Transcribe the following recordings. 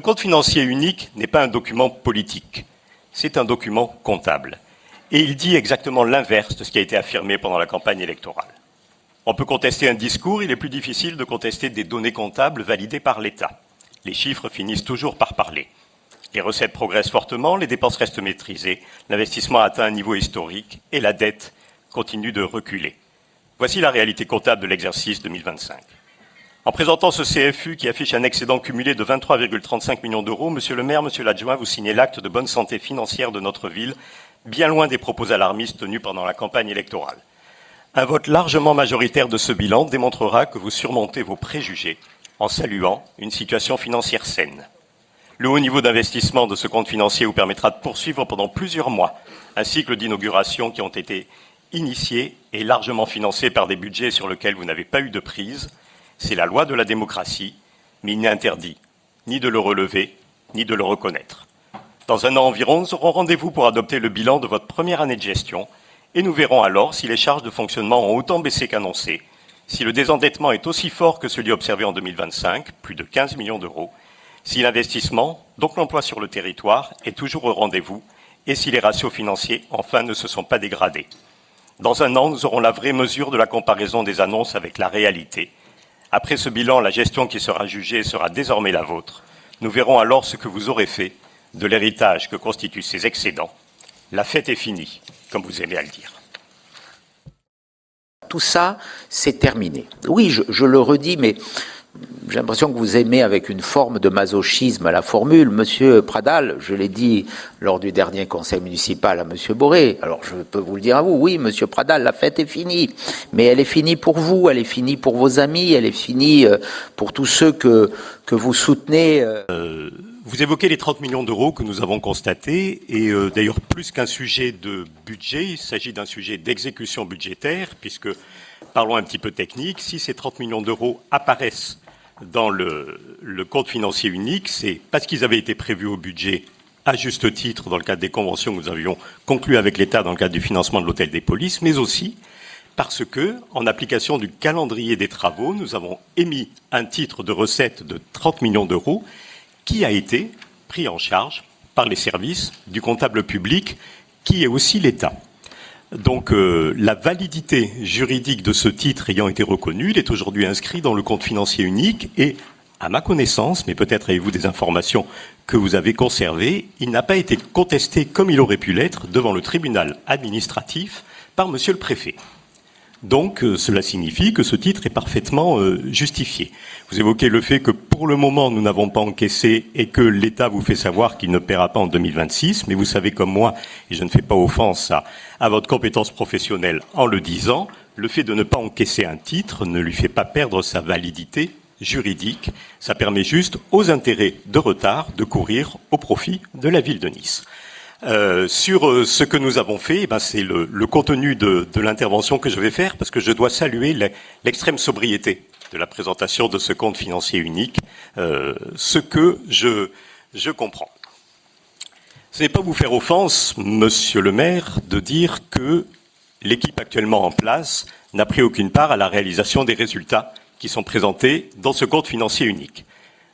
compte financier unique n'est pas un document politique, c'est un document comptable. Et il dit exactement l'inverse de ce qui a été affirmé pendant la campagne électorale. On peut contester un discours, il est plus difficile de contester des données comptables validées par l'État. Les chiffres finissent toujours par parler. Les recettes progressent fortement, les dépenses restent maîtrisées, l'investissement atteint un niveau historique et la dette continue de reculer. Voici la réalité comptable de l'exercice 2025. En présentant ce CFU qui affiche un excédent cumulé de 23,35 millions d'euros, Monsieur le maire, Monsieur l'adjoint, vous signez l'acte de bonne santé financière de notre ville, bien loin des propos alarmistes tenus pendant la campagne électorale. Un vote largement majoritaire de ce bilan démontrera que vous surmontez vos préjugés en saluant une situation financière saine. Le haut niveau d'investissement de ce compte financier vous permettra de poursuivre pendant plusieurs mois un cycle d'inauguration qui ont été initiés et largement financés par des budgets sur lesquels vous n'avez pas eu de prise. C'est la loi de la démocratie, mais il n'est interdit ni de le relever, ni de le reconnaître. Dans un an environ, nous aurons rendez-vous pour adopter le bilan de votre première année de gestion et nous verrons alors si les charges de fonctionnement ont autant baissé qu'annoncé, si le désendettement est aussi fort que celui observé en 2025, plus de 15 millions d'euros, si l'investissement, donc l'emploi sur le territoire, est toujours au rendez-vous et si les ratios financiers, enfin, ne se sont pas dégradés. Dans un an, nous aurons la vraie mesure de la comparaison des annonces avec la réalité. Après ce bilan, la gestion qui sera jugée sera désormais la vôtre. Nous verrons alors ce que vous aurez fait de l'héritage que constituent ces excédents. La fête est finie, comme vous aimez à le dire. Tout ça, c'est terminé. Oui, je le redis, mais j'ai l'impression que vous aimez avec une forme de masochisme à la formule. Monsieur Pradal, je l'ai dit lors du dernier conseil municipal à Monsieur Boré, alors je peux vous le dire à vous, oui, Monsieur Pradal, la fête est finie, mais elle est finie pour vous, elle est finie pour vos amis, elle est finie pour tous ceux que vous soutenez. Vous évoquez les 30 millions d'euros que nous avons constatés, et d'ailleurs plus qu'un sujet de budget, il s'agit d'un sujet d'exécution budgétaire, puisque, parlons un petit peu technique, si ces 30 millions d'euros apparaissent dans le compte financier unique, c'est parce qu'ils avaient été prévus au budget à juste titre dans le cadre des conventions que nous avions conclues avec l'État dans le cadre du financement de l'hôtel des polices, mais aussi parce que, en application du calendrier des travaux, nous avons émis un titre de recette de 30 millions d'euros qui a été pris en charge par les services du comptable public, qui est aussi l'État. Donc la validité juridique de ce titre ayant été reconnue, il est aujourd'hui inscrit dans le compte financier unique et, à ma connaissance, mais peut-être avez-vous des informations que vous avez conservées, il n'a pas été contesté comme il aurait pu l'être devant le tribunal administratif par Monsieur le Préfet. Donc cela signifie que ce titre est parfaitement justifié. Vous évoquez le fait que pour le moment nous n'avons pas encaissé et que l'État vous fait savoir qu'il ne paiera pas en 2026, mais vous savez comme moi, et je ne fais pas offense à votre compétence professionnelle en le disant, le fait de ne pas encaisser un titre ne lui fait pas perdre sa validité juridique. Ça permet juste aux intérêts de retard de courir au profit de la ville de Nice. Sur ce que nous avons fait, c'est le contenu de l'intervention que je vais faire, parce que je dois saluer l'extrême sobriété de la présentation de ce compte financier unique, ce que je comprends. Ce n'est pas vous faire offense, monsieur le maire, de dire que l'équipe actuellement en place n'a pris aucune part à la réalisation des résultats qui sont présentés dans ce compte financier unique.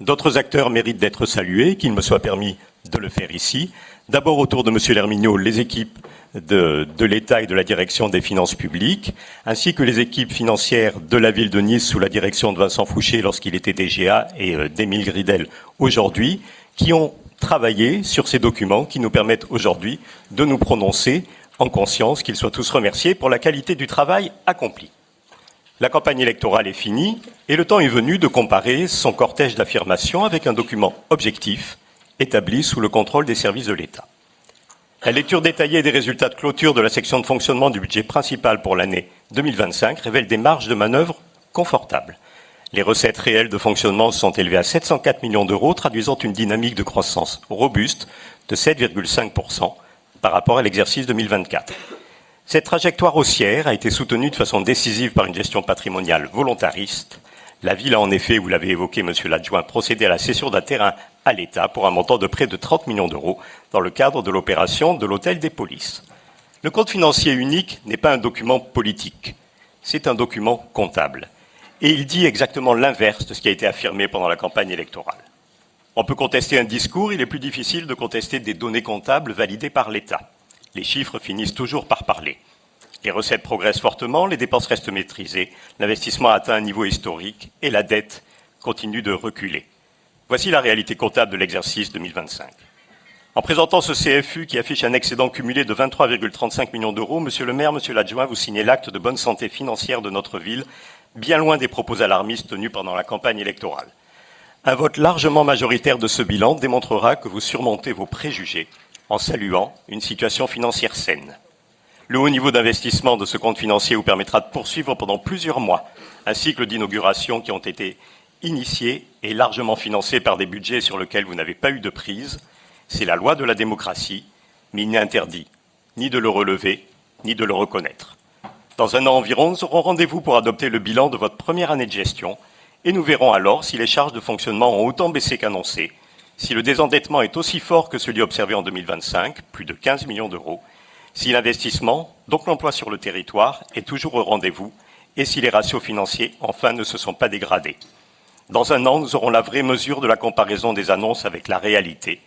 D'autres acteurs méritent d'être salués, qu'il me soit permis de le faire ici. D'abord, autour de M. Lermignot, les équipes de l'État et de la direction des finances publiques, ainsi que les équipes financières de la ville de Nice sous la direction de Vincent Fouché lorsqu'il était DGA et d'Émile Gridel aujourd'hui, qui ont travaillé sur ces documents qui nous permettent aujourd'hui de nous prononcer en conscience, qu'ils soient tous remerciés pour la qualité du travail accompli. La campagne électorale est finie et le temps est venu de comparer son cortège d'affirmations avec un document objectif établi sous le contrôle des services de l'État. La lecture détaillée des résultats de clôture de la section de fonctionnement du budget principal pour l'année 2025 révèle des marges de manœuvre confortables. Les recettes réelles de fonctionnement sont élevées à 704 millions d'euros, traduisant une dynamique de croissance robuste de 7,5% par rapport à l'exercice 2024. Cette trajectoire haussière a été soutenue de façon décisive par une gestion patrimoniale volontariste. La ville a en effet, vous l'avez évoqué, monsieur l'adjoint, procédé à la cession d'un terrain à l'État pour un montant de près de 30 millions d'euros dans le cadre de l'opération de l'hôtel des polices. Le compte financier unique n'est pas un document politique, c'est un document comptable. Et il dit exactement l'inverse de ce qui a été affirmé pendant la campagne électorale. On peut contester un discours, il est plus difficile de contester des données comptables validées par l'État. Les chiffres finissent toujours par parler. Les recettes progressent fortement, les dépenses restent maîtrisées, l'investissement a atteint un niveau historique et la dette continue de reculer. Voici la réalité comptable de l'exercice 2025. En présentant ce CFU qui affiche un excédent cumulé de 23,35 millions d'euros, Monsieur le maire, Monsieur l'adjoint, vous signez l'acte de bonne santé financière de notre ville, bien loin des propos alarmistes tenus pendant la campagne électorale. Un vote largement majoritaire de ce bilan démontrera que vous surmontez vos préjugés en saluant une situation financière saine. Le haut niveau d'investissement de ce compte financier vous permettra de poursuivre pendant plusieurs mois un cycle d'inauguration qui ont été initiés et largement financés par des budgets sur lesquels vous n'avez pas eu de prise. C'est la loi de la démocratie, mais il n'est interdit ni de le relever, ni de le reconnaître. Dans un an environ, nous aurons rendez-vous pour adopter le bilan de votre première année de gestion et nous verrons alors si les charges de fonctionnement ont autant baissé qu'annoncé, si le désendettement est aussi fort que celui observé en 2025, plus de 15 millions d'euros, si l'investissement, donc l'emploi sur le territoire, est toujours au rendez-vous et si les ratios financiers, enfin, ne se sont pas dégradés. Dans un an, nous aurons la vraie mesure de la comparaison des annonces avec la réalité.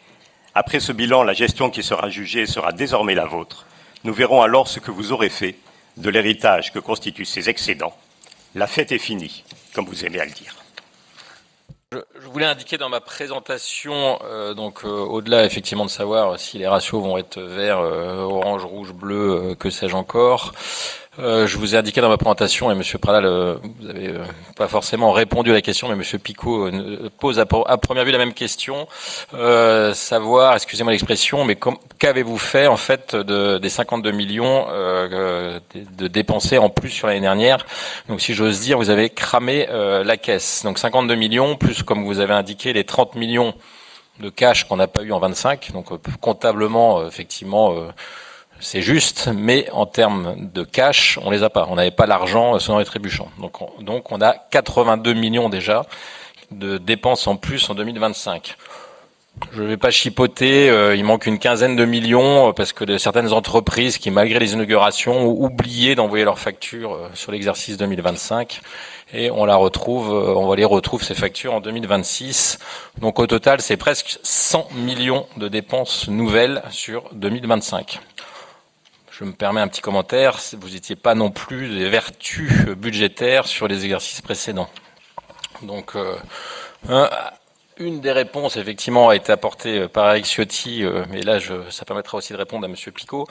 Après ce bilan, la gestion qui sera jugée sera désormais la vôtre. Nous verrons alors ce que vous aurez fait de l'héritage que constituent ces excédents. La fête est finie, comme vous aimez à le dire. Je voulais indiquer dans ma présentation, au-delà effectivement de savoir si les ratios vont être vert, orange, rouge, bleu, que sais-je encore. Je vous ai indiqué dans ma présentation, et Monsieur Pradal, vous avez pas forcément répondu à la question, mais Monsieur Picot pose à première vue la même question, savoir, excusez-moi l'expression, mais qu'avez-vous fait en fait des 52 millions de dépensés en plus sur l'année dernière? Donc si j'ose dire, vous avez cramé la caisse. Donc 52 millions plus, comme vous avez indiqué, les 30 millions de cash qu'on n'a pas eu en 25. Donc comptablement, effectivement. C'est juste, mais en termes de cash, on les a pas. On n'avait pas l'argent sonnant et trébuchant. Donc on a 82 millions déjà de dépenses en plus en 2025. Je ne vais pas chipoter, il manque une quinzaine de millions parce que de certaines entreprises qui, malgré les inaugurations, ont oublié d'envoyer leurs factures sur l'exercice 2025 et on les retrouve ces factures en 2026. Donc au total, c'est presque 100 millions de dépenses nouvelles sur 2025. Je me permets un petit commentaire, vous n'étiez pas non plus des vertus budgétaires sur les exercices précédents. Donc, une des réponses, effectivement, a été apportée par Eric Ciotti, mais là, ça permettra aussi de répondre à Monsieur Picot.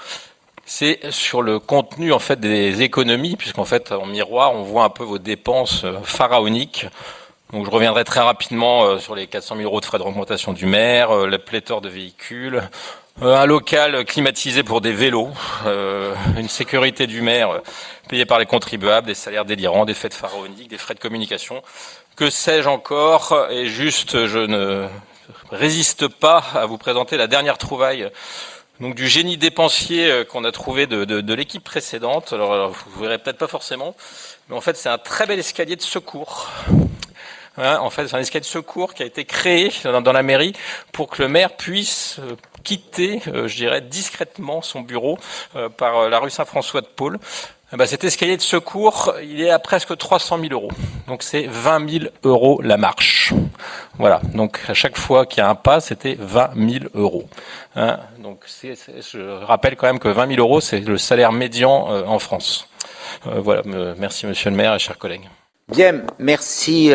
C'est sur le contenu, en fait, des économies, puisqu'en fait, en miroir, on voit un peu vos dépenses pharaoniques. Donc, je reviendrai très rapidement sur les 400 000 euros de frais de augmentation du maire, la pléthore de véhicules, un local climatisé pour des vélos, une sécurité du maire payée par les contribuables, des salaires délirants, des fêtes pharaoniques, des frais de communication, que sais-je encore. Et juste, je ne résiste pas à vous présenter la dernière trouvaille donc du génie dépensier qu'on a trouvé de l'équipe précédente. Alors, vous verrez peut-être pas forcément, mais en fait, c'est un très bel escalier de secours. En fait, c'est un escalier de secours qui a été créé dans la mairie pour que le maire puisse quitter, je dirais, discrètement son bureau par la rue Saint-François de Paul. Cet escalier de secours, il est à presque 300 000 euros. Donc c'est 20 000 euros la marche. Voilà. Donc à chaque fois qu'il y a un pas, c'était 20 000 euros. Donc je rappelle quand même que 20 000 euros, c'est le salaire médian en France. Voilà. Merci Monsieur le maire et chers collègues. Bien, merci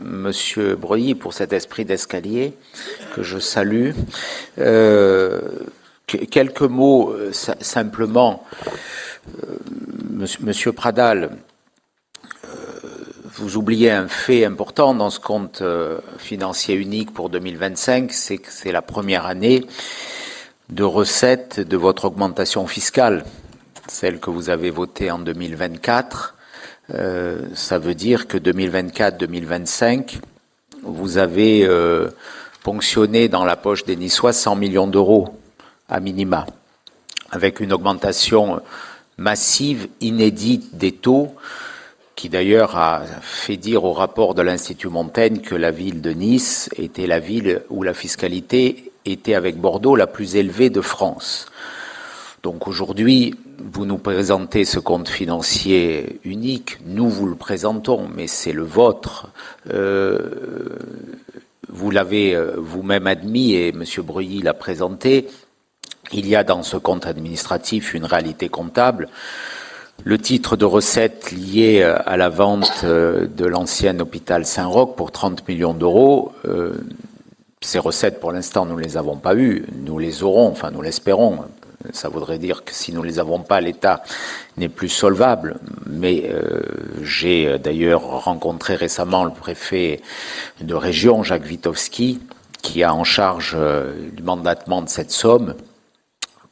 Monsieur Breuilly pour cet esprit d'escalier que je salue. Quelques mots simplement. Monsieur Pradal, vous oubliez un fait important dans ce compte financier unique pour 2025, c'est que c'est la première année de recettes de votre augmentation fiscale. Celle que vous avez votée en 2024, ça veut dire que 2024-2025, vous avez ponctionné dans la poche des Niçois 100 millions d'euros à minima, avec une augmentation massive, inédite des taux, qui d'ailleurs a fait dire au rapport de l'Institut Montaigne que la ville de Nice était la ville où la fiscalité était avec Bordeaux la plus élevée de France. Donc aujourd'hui, vous nous présentez ce compte financier unique, nous vous le présentons, mais c'est le vôtre. Vous l'avez vous-même admis et M. Breuilly l'a présenté. Il y a dans ce compte administratif une réalité comptable. Le titre de recette lié à la vente de l'ancien hôpital Saint-Roch pour 30 millions d'euros, ces recettes pour l'instant nous ne les avons pas eues, nous les aurons, enfin nous l'espérons. Ça voudrait dire que si nous ne les avons pas, l'État n'est plus solvable. Mais j'ai d'ailleurs rencontré récemment le préfet de région, Jacques Witowski, qui a en charge du mandatement de cette somme,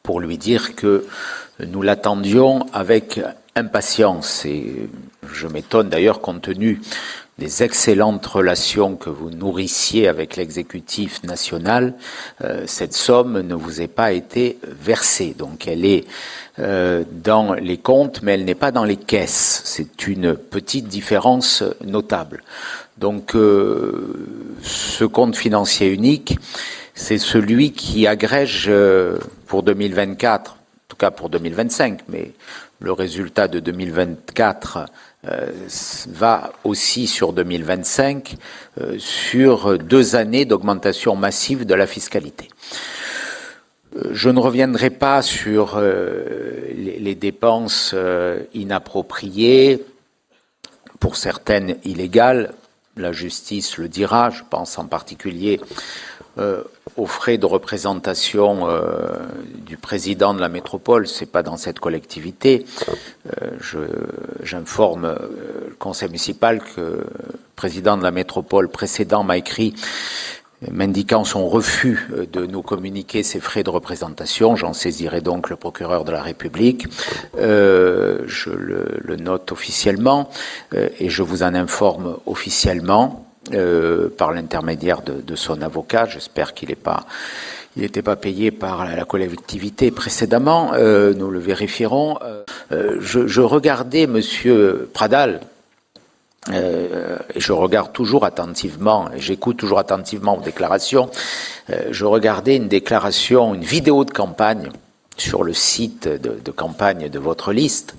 pour lui dire que nous l'attendions avec impatience. Et je m'étonne d'ailleurs, compte tenu des excellentes relations que vous nourrissiez avec l'exécutif national, cette somme ne vous ait pas été versée. Donc elle est dans les comptes, mais elle n'est pas dans les caisses. C'est une petite différence notable. Donc ce compte financier unique, c'est celui qui agrège pour 2024, en tout cas pour 2025, mais le résultat de 2024 va aussi sur 2025 sur 2 années d'augmentation massive de la fiscalité. Je ne reviendrai pas sur les dépenses inappropriées, pour certaines illégales. La justice le dira, je pense en particulier aux frais de représentation du président de la métropole. C'est pas dans cette collectivité. J'informe le conseil municipal que le président de la métropole précédent m'a écrit m'indiquant son refus de nous communiquer ces frais de représentation. J'en saisirai donc le procureur de la République. Je le note officiellement et je vous en informe officiellement par l'intermédiaire de son avocat. J'espère qu'il n'était pas payé par la collectivité précédemment. Nous le vérifierons. Je regardais Monsieur Pradal. Et je regarde toujours attentivement, et j'écoute toujours attentivement vos déclarations. Je regardais une déclaration, une vidéo de campagne sur le site de campagne de votre liste,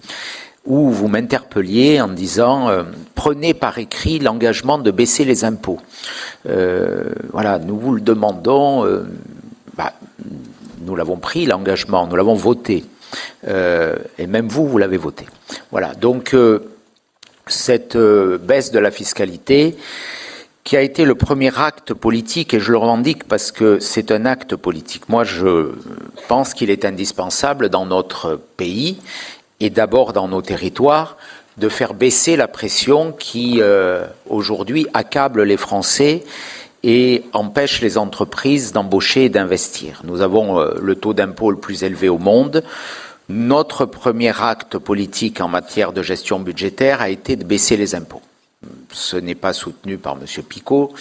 où vous m'interpelliez en disant prenez par écrit l'engagement de baisser les impôts. Voilà, nous vous le demandons. Nous l'avons pris l'engagement, nous l'avons voté, et même vous l'avez voté. Voilà, donc. Cette baisse de la fiscalité qui a été le premier acte politique, et je le revendique parce que c'est un acte politique. Moi, je pense qu'il est indispensable dans notre pays et d'abord dans nos territoires de faire baisser la pression qui, aujourd'hui, accable les Français et empêche les entreprises d'embaucher et d'investir. Nous avons le taux d'impôt le plus élevé au monde. Notre premier acte politique en matière de gestion budgétaire a été de baisser les impôts. Ce n'est pas soutenu par M. Picot,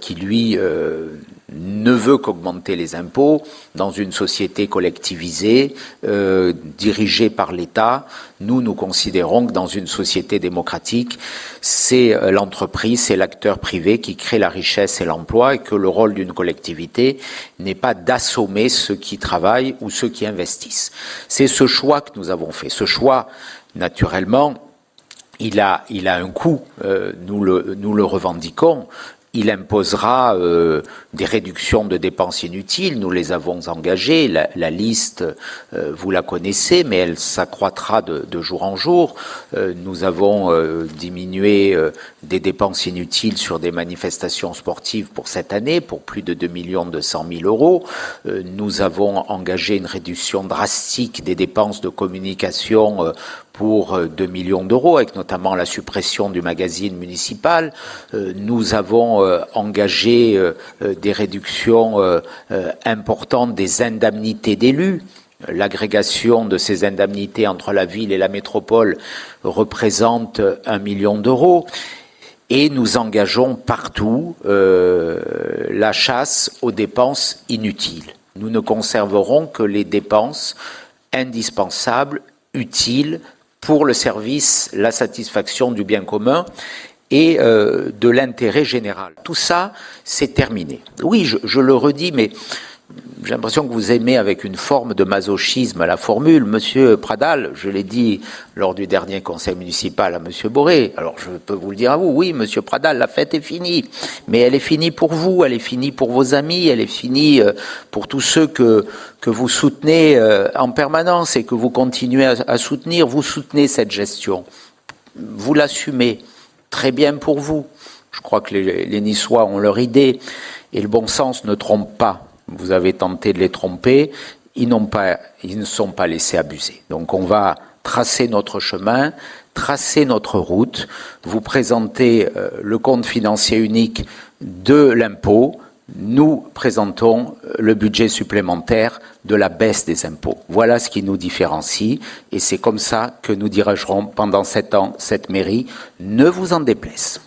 qui lui ne veut qu'augmenter les impôts dans une société collectivisée, dirigée par l'État. Nous considérons que dans une société démocratique, c'est l'entreprise, c'est l'acteur privé qui crée la richesse et l'emploi, et que le rôle d'une collectivité n'est pas d'assommer ceux qui travaillent ou ceux qui investissent. C'est ce choix que nous avons fait. Ce choix, naturellement, il a un coût, nous le revendiquons. Il imposera des réductions de dépenses inutiles, nous les avons engagées, la liste, vous la connaissez, mais elle s'accroîtra de jour en jour. Nous avons diminué des dépenses inutiles sur des manifestations sportives pour cette année, pour plus de 2 200 000 euros. Nous avons engagé une réduction drastique des dépenses de communication pour 2 millions d'euros, avec notamment la suppression du magazine municipal. Nous avons engagé des réductions importantes des indemnités d'élus. L'agrégation de ces indemnités entre la ville et la métropole représente 1 million d'euros. Et nous engageons partout la chasse aux dépenses inutiles. Nous ne conserverons que les dépenses indispensables, utiles, pour le service, la satisfaction du bien commun et de l'intérêt général. Tout ça, c'est terminé. Oui, je le redis, mais j'ai l'impression que vous aimez avec une forme de masochisme la formule. Monsieur Pradal, je l'ai dit lors du dernier conseil municipal à Monsieur Boré, alors je peux vous le dire à vous, oui, Monsieur Pradal, la fête est finie, mais elle est finie pour vous, elle est finie pour vos amis, elle est finie pour tous ceux que vous soutenez en permanence et que vous continuez à soutenir. Vous soutenez cette gestion, vous l'assumez, très bien pour vous. Je crois que les Niçois ont leur idée et le bon sens ne trompe pas. Vous avez tenté de les tromper, ils ne sont pas laissés abuser. Donc on va tracer notre chemin, tracer notre route, vous présenter le compte financier unique de l'impôt, nous présentons le budget supplémentaire de la baisse des impôts. Voilà ce qui nous différencie et c'est comme ça que nous dirigerons pendant 7 ans cette mairie. Ne vous en déplaise.